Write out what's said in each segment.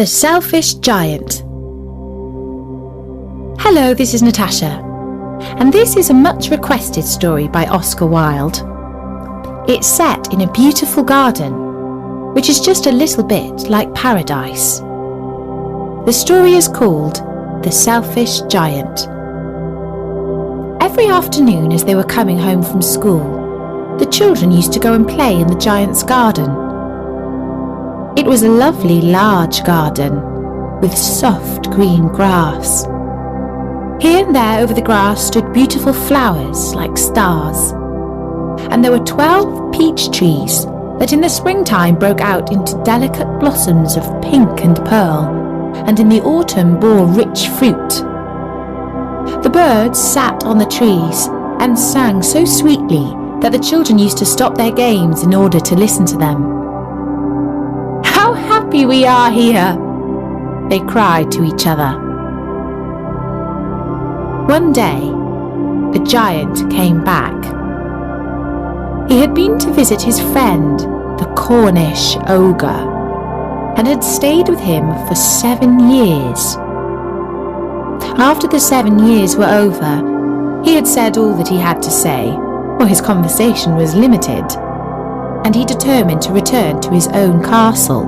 The Selfish Giant. Hello, this is Natasha, and this is a much requested story by Oscar Wilde. It's set in a beautiful garden, which is just a little bit like paradise. The story is called The Selfish Giant. Every afternoon as they were coming home from school, the children used to go and play in the giant's garden. It was a lovely large garden with soft green grass. Here and there over the grass stood beautiful flowers like stars, and there were 12 peach trees that in the springtime broke out into delicate blossoms of pink and pearl, and in the autumn bore rich fruit. The birds sat on the trees and sang so sweetly that the children used to stop their games in order to listen to them. "How happy we are here!" they cried to each other. One day, the giant came back. He had been to visit his friend, the Cornish ogre, and had stayed with him for 7 years. After the 7 years were over, he had said all that he had to say, for his conversation was limited, and he determined to return to his own castle.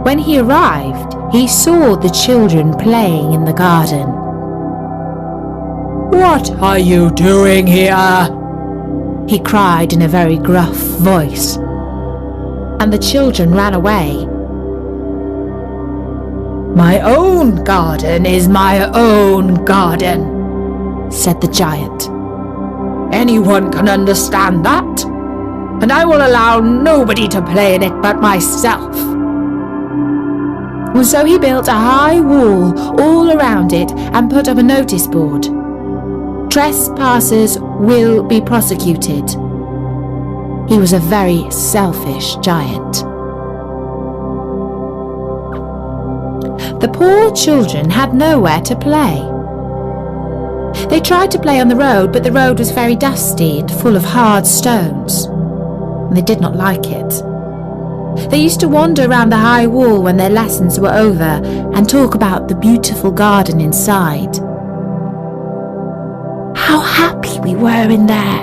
When he arrived, he saw the children playing in the garden. "What are you doing here?" he cried in a very gruff voice, and the children ran away. "My own garden is my own garden," said the giant. "Anyone can understand that, and I will allow nobody to play in it but myself." And so he built a high wall all around it and put up a notice board. "Trespassers will be prosecuted." He was a very selfish giant. The poor children had nowhere to play. They tried to play on the road, but the road was very dusty and full of hard stones, and they did not like it. They used to wander around the high wall when their lessons were over and talk about the beautiful garden inside. "How happy we were in there,"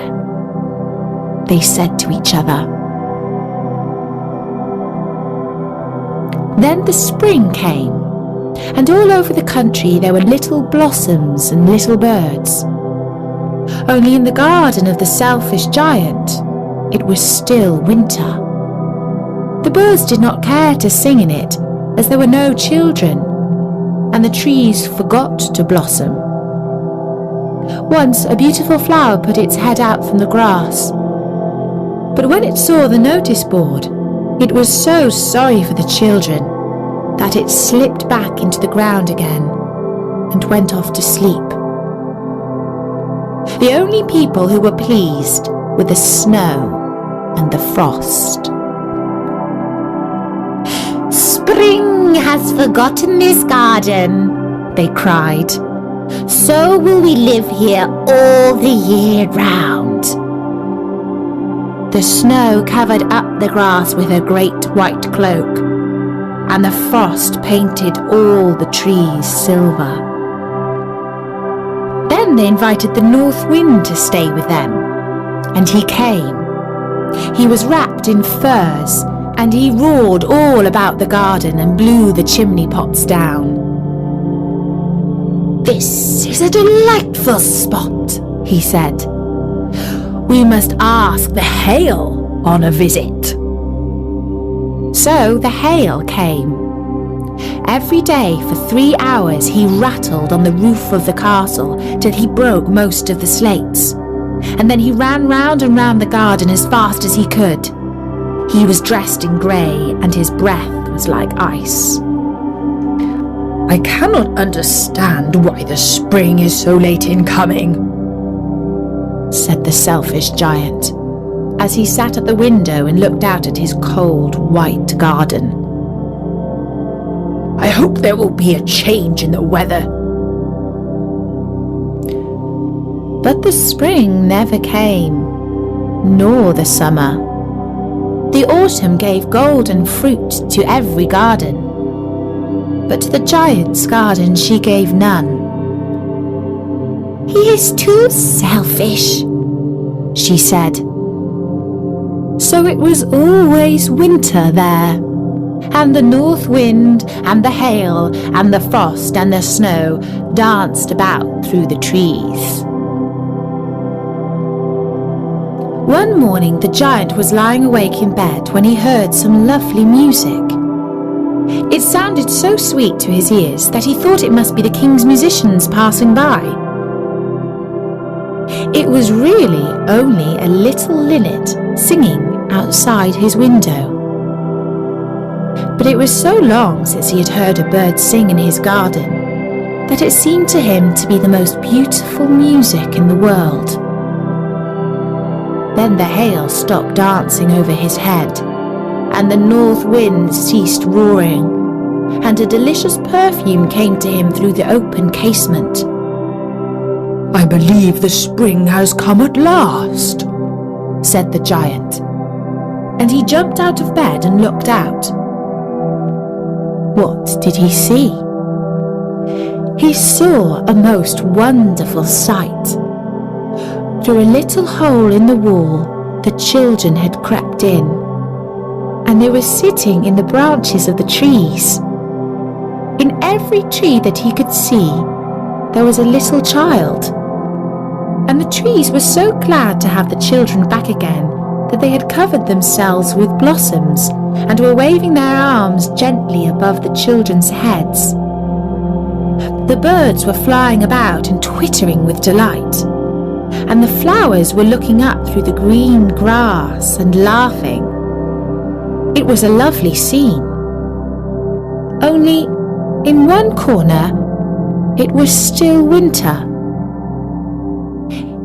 they said to each other. Then the spring came, and all over the country there were little blossoms and little birds. Only in the garden of the selfish giant, it was still winter. The birds did not care to sing in it, as there were no children, and the trees forgot to blossom. Once a beautiful flower put its head out from the grass, but when it saw the notice board, it was so sorry for the children that it slipped back into the ground again and went off to sleep. The only people who were pleased were the snow and the frost. "Spring has forgotten this garden," they cried. "So will we live here all the year round." The snow covered up the grass with a great white cloak, and the frost painted all the trees silver. Then they invited the north wind to stay with them, and he came. He was wrapped in furs, and he roared all about the garden and blew the chimney pots down. "This is a delightful spot," he said. "We must ask the hail on a visit." So the hail came. Every day for 3 hours he rattled on the roof of the castle till he broke most of the slates, and then he ran round and round the garden as fast as he could. He was dressed in grey, and his breath was like ice. "I cannot understand why the spring is so late in coming," said the selfish giant, as he sat at the window and looked out at his cold, white garden. "I hope there will be a change in the weather." But the spring never came, nor the summer. The autumn gave golden fruit to every garden, but to the giant's garden she gave none. "He is too selfish," she said. So it was always winter there, and the north wind and the hail and the frost and the snow danced about through the trees. One morning the giant was lying awake in bed when he heard some lovely music. It sounded so sweet to his ears that he thought it must be the king's musicians passing by. It was really only a little linnet singing outside his window. But it was so long since he had heard a bird sing in his garden that it seemed to him to be the most beautiful music in the world. Then the hail stopped dancing over his head, and the north wind ceased roaring, and a delicious perfume came to him through the open casement. "I believe the spring has come at last," said the giant, and he jumped out of bed and looked out. What did he see? He saw a most wonderful sight. Through a little hole in the wall, the children had crept in, and they were sitting in the branches of the trees. In every tree that he could see, there was a little child, and the trees were so glad to have the children back again that they had covered themselves with blossoms and were waving their arms gently above the children's heads. The birds were flying about and twittering with delight, and the flowers were looking up through the green grass and laughing. It was a lovely scene. Only in one corner it was still winter.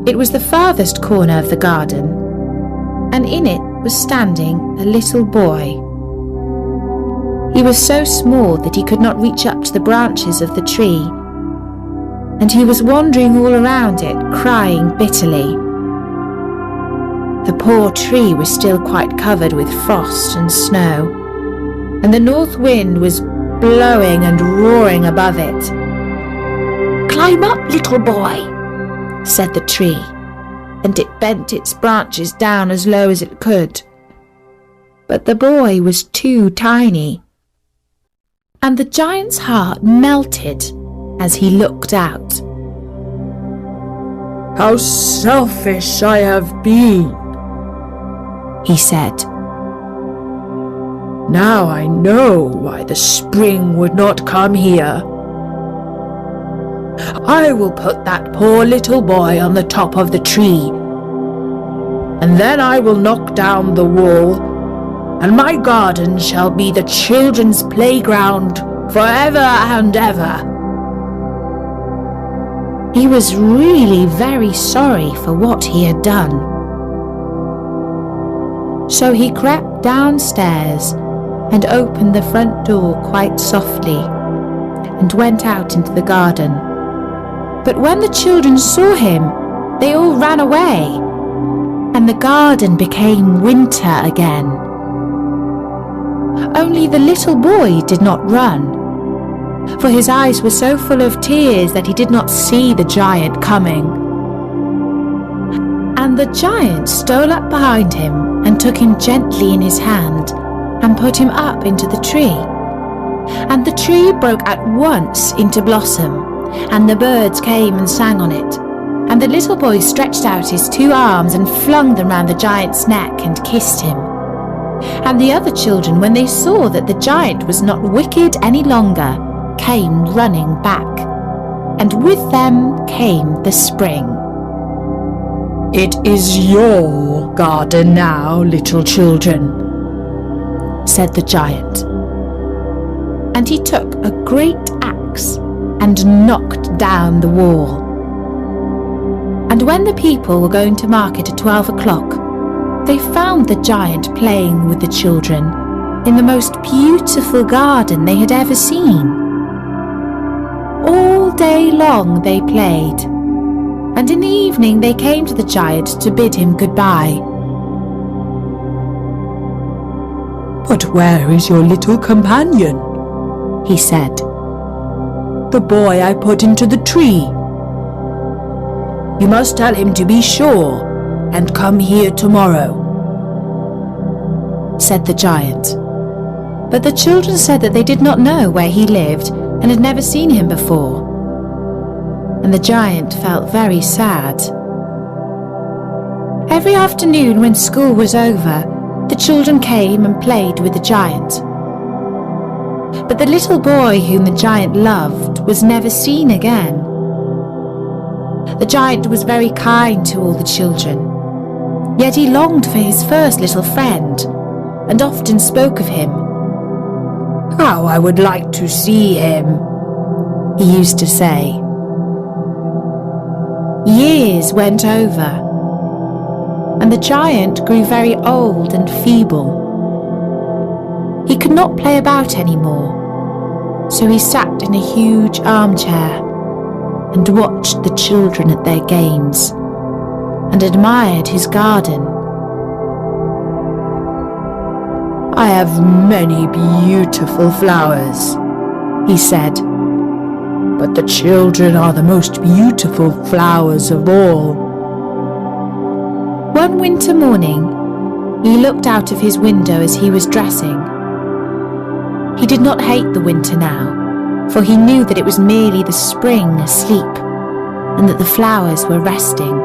It was the farthest corner of the garden, and in it was standing a little boy. He was so small that he could not reach up to the branches of the tree, and he was wandering all around it, crying bitterly. The poor tree was still quite covered with frost and snow, and the north wind was blowing and roaring above it. "Climb up, little boy," said the tree, and it bent its branches down as low as it could. But the boy was too tiny, and the giant's heart melted as he looked out. "How selfish I have been," he said. "Now I know why the spring would not come here. I will put that poor little boy on the top of the tree, and then I will knock down the wall, and my garden shall be the children's playground forever and ever." He was really very sorry for what he had done. So he crept downstairs and opened the front door quite softly and went out into the garden. But when the children saw him, they all ran away, and the garden became winter again. Only the little boy did not run, for his eyes were so full of tears that he did not see the giant coming. And the giant stole up behind him and took him gently in his hand and put him up into the tree. And the tree broke at once into blossom, and the birds came and sang on it. And the little boy stretched out his 2 arms and flung them round the giant's neck and kissed him. And the other children, when they saw that the giant was not wicked any longer, came running back, and with them came the spring. "It is your garden now, little children," said the giant. And he took a great axe and knocked down the wall. And when the people were going to market at 12 o'clock, they found the giant playing with the children in the most beautiful garden they had ever seen. All day long they played, and in the evening they came to the giant to bid him goodbye. "But where is your little companion?" he said. "The boy I put into the tree. You must tell him to be sure and come here tomorrow," said the giant. But the children said that they did not know where he lived and had never seen him before. And the giant felt very sad. Every afternoon when school was over, the children came and played with the giant. But the little boy whom the giant loved was never seen again. The giant was very kind to all the children, yet he longed for his first little friend and often spoke of him. "How I would like to see him," he used to say. Years went over, and the giant grew very old and feeble. He could not play about anymore, so he sat in a huge armchair and watched the children at their games and admired his garden. "I have many beautiful flowers," he said, "but the children are the most beautiful flowers of all." One winter morning, he looked out of his window as he was dressing. He did not hate the winter now, for he knew that it was merely the spring asleep and that the flowers were resting.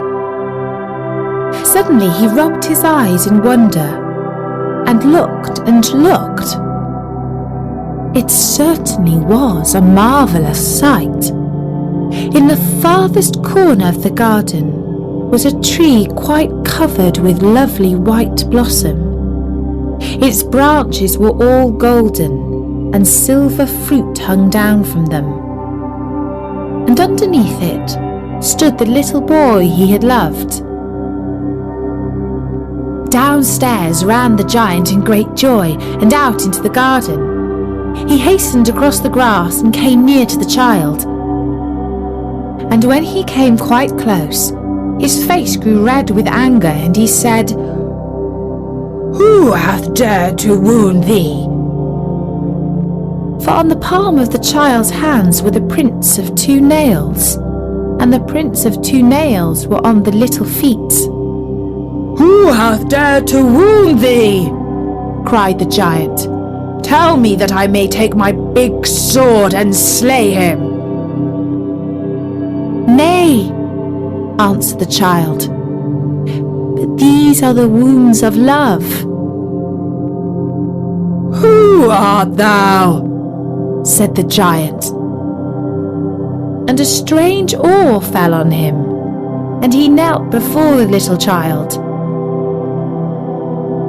Suddenly he rubbed his eyes in wonder and looked and looked. It certainly was a marvellous sight. In the farthest corner of the garden was a tree quite covered with lovely white blossom. Its branches were all golden, and silver fruit hung down from them. And underneath it stood the little boy he had loved. Downstairs ran the giant in great joy and out into the garden. He hastened across the grass and came near to the child. And when he came quite close, his face grew red with anger, and he said, "Who hath dared to wound thee?" For on the palm of the child's hands were the prints of 2 nails, and the prints of 2 nails were on the little feet. "Who hath dared to wound thee?" cried the giant. "Tell me that I may take my big sword and slay him." "Nay," answered the child, "but these are the wounds of love." "Who art thou?" said the giant. And a strange awe fell on him, and he knelt before the little child.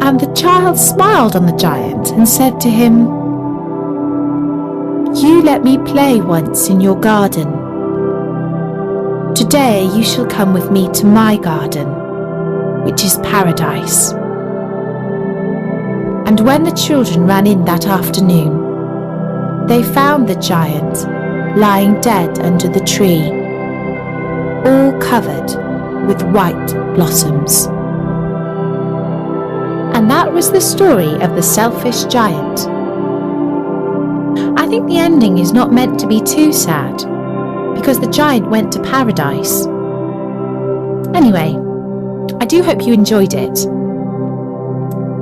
And the child smiled on the giant and said to him, "You let me play once in your garden. Today you shall come with me to my garden, which is paradise." And when the children ran in that afternoon, they found the giant lying dead under the tree, all covered with white blossoms. And that was the story of the selfish giant. I think the ending is not meant to be too sad, because the giant went to paradise. Anyway, I do hope you enjoyed it.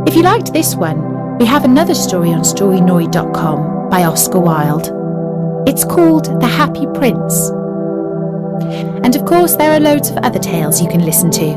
If you liked this one, we have another story on Storyteller.com by Oscar Wilde. It's called The Happy Prince. And of course there are loads of other tales you can listen to.